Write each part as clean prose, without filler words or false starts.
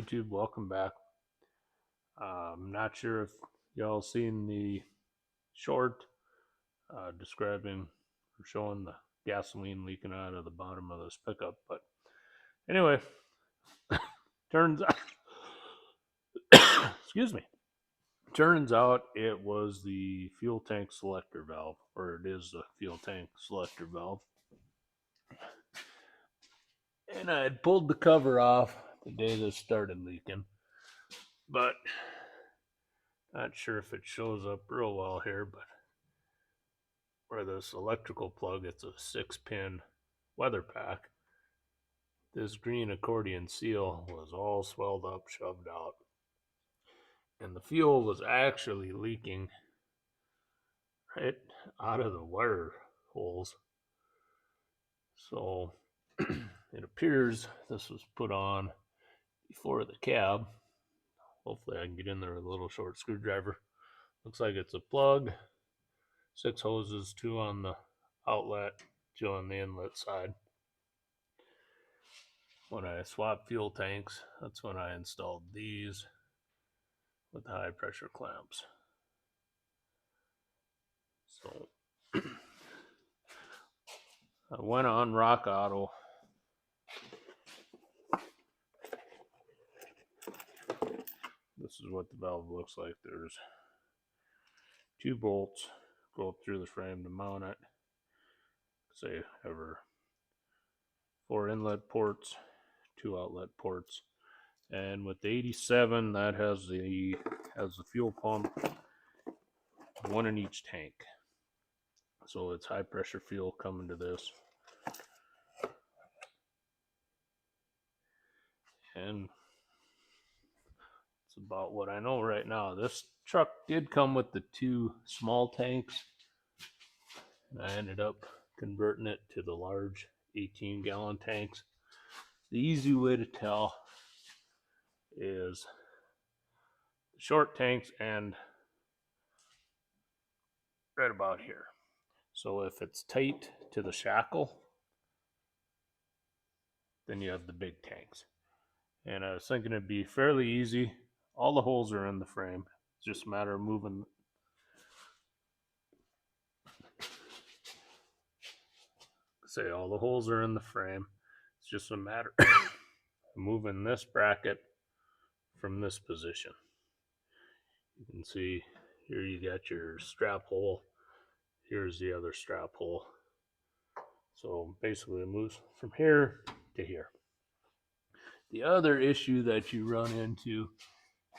YouTube, welcome back. I'm not sure if y'all seen the short describing or showing the gasoline leaking out of the bottom of this pickup, but anyway, turns out, excuse me, turns out it was the fuel tank selector valve, or it is the fuel tank selector valve. And I had pulled the cover off the day this started leaking, but not sure if it shows up real well here, but where this electrical plug, it's a 6-pin weather pack. This green accordion seal was all swelled up, shoved out. And the fuel was actually leaking right out of the wire holes. So it appears this was put on before the cab. Hopefully I can get in there with a little short screwdriver. Looks like it's a plug, 6 hoses, 2 on the outlet, 2 on the inlet side. When I swapped fuel tanks, that's when I installed these with high pressure clamps. So I went on Rock Auto. This is what the valve looks like. There's 2 bolts go up through the frame to mount it. Say ever 4 inlet ports, 2 outlet ports. And with the 87, that has the fuel pump, 1 in each tank. So it's high pressure fuel coming to this. And it's about what I know right now. This truck did come with the 2 small tanks, and I ended up converting it to the large 18-gallon tanks. The easy way to tell is the short tanks end right about here. So if it's tight to the shackle, then you have the big tanks. And I was thinking it'd be fairly easy. All the holes are in the frame. It's just a matter of moving. Say all the holes are in the frame. It's just a matter of moving this bracket from this position. You can see here you got your strap hole. Here's the other strap hole. So basically it moves from here to here. The other issue that you run into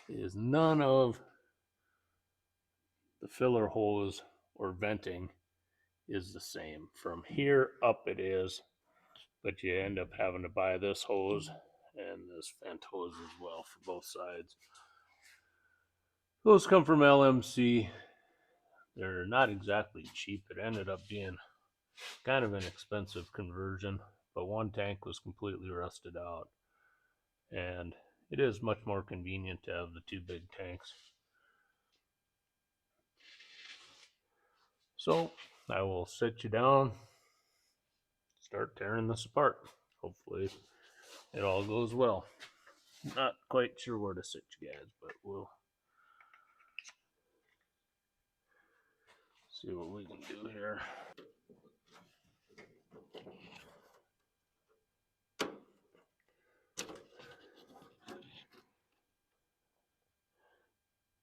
is none of the filler hose or venting is the same. From here up it is, but you end up having to buy this hose and this vent hose as well for both sides. Those come from LMC. They're not exactly cheap. It ended up being kind of an expensive conversion, but one tank was completely rusted out. And it is much more convenient to have the 2 big tanks. So I will sit you down, start tearing this apart. Hopefully it all goes well. Not quite sure where to sit you guys, but we'll see what we can do here.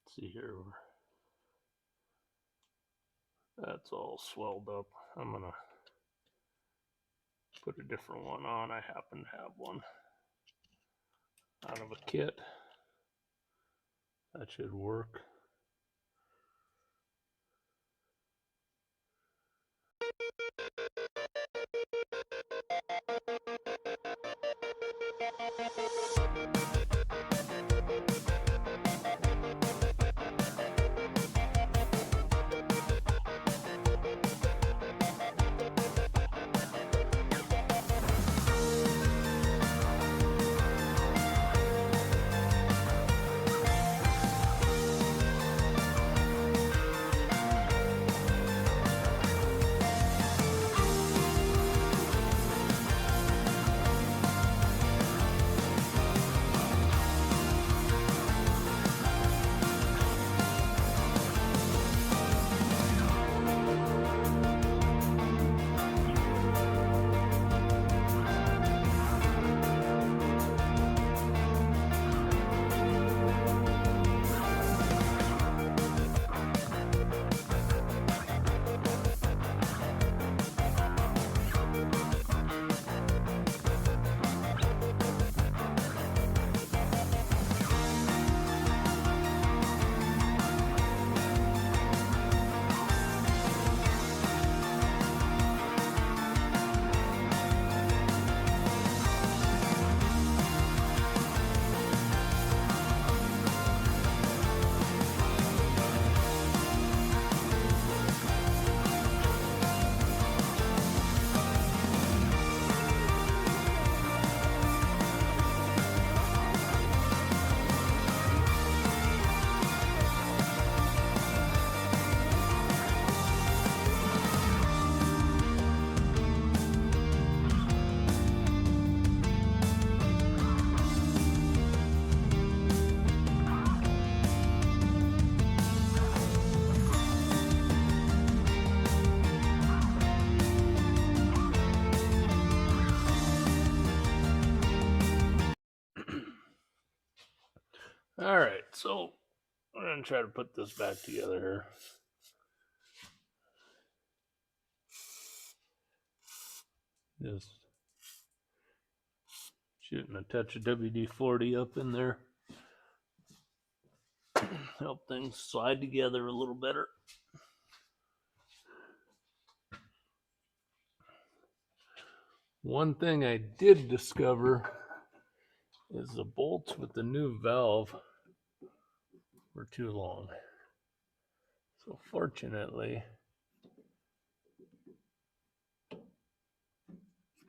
Let's see here. That's all swelled up. I'm gonna put a different one on. I happen to have one out of a kit. That should work. So I'm going to try to put this back together here. Just shooting a touch of WD-40 up in there. Help things slide together a little better. One thing I did discover is the bolts with the new valve were too long. So fortunately,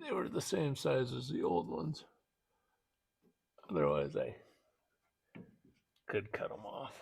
they were the same size as the old ones. Otherwise, I could cut them off.